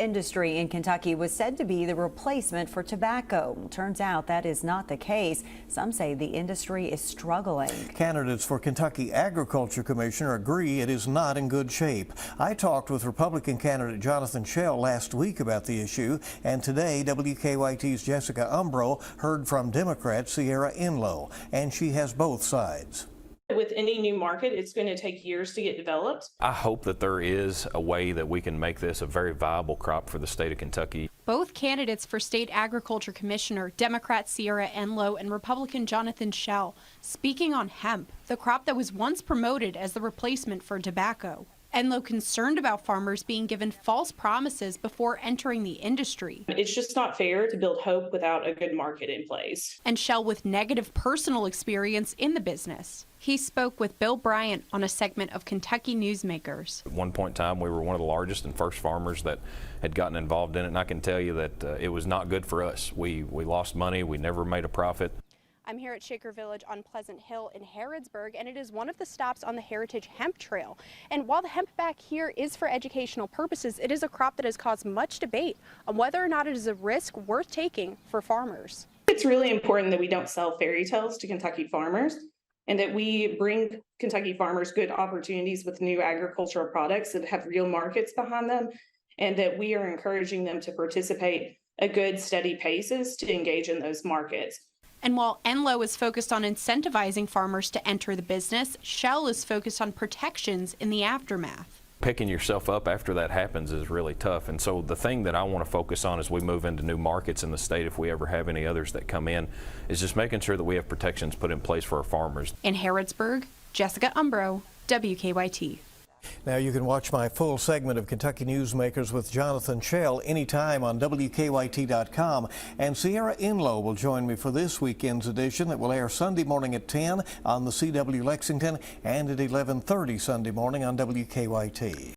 industry in Kentucky was said to be the replacement for tobacco. Turns out that is not the case. Some say the industry is struggling. Candidates for Kentucky Agriculture Commissioner agree it is not in good shape. I talked with Republican candidate Jonathan Schell last week about the issue, and today WKYT's Jessica Umbro heard from Democrat Sierra Enlow, and she has both sides. With any new market, it's going to take years to get developed. I hope that there is a way that we can make this a very viable crop for the state of Kentucky. Both candidates for State Agriculture Commissioner, Democrat Sierra Enlow and Republican Jonathan Schell, speaking on hemp, the crop that was once promoted as the replacement for tobacco. Enlow concerned about farmers being given false promises before entering the industry. It's just not fair to build hope without a good market in place. And Schell with negative personal experience in the business. He spoke with Bill Bryant on a segment of Kentucky Newsmakers. At one point in time, we were one of the largest and first farmers that had gotten involved in it, and I can tell you that it was not good for us. We lost money, we never made a profit. I'm here at Shaker Village on Pleasant Hill in Harrodsburg, and it is one of the stops on the Heritage Hemp Trail. And while the hemp back here is for educational purposes, it is a crop that has caused much debate on whether or not it is a risk worth taking for farmers. It's really important that we don't sell fairy tales to Kentucky farmers, and that we bring Kentucky farmers good opportunities with new agricultural products that have real markets behind them, and that we are encouraging them to participate at good, steady paces to engage in those markets. And while Enlow is focused on incentivizing farmers to enter the business, Schell is focused on protections in the aftermath. Picking yourself up after that happens is really tough, and so the thing that I want to focus on as we move into new markets in the state, if we ever have any others that come in, is just making sure that we have protections put in place for our farmers. In Harrodsburg, Jessica Umbro, WKYT. Now you can watch my full segment of Kentucky Newsmakers with Jonathan Schell anytime on WKYT.com. And Sierra Enlow will join me for this weekend's edition that will air Sunday morning at 10 on the CW Lexington and at 11:30 Sunday morning on WKYT.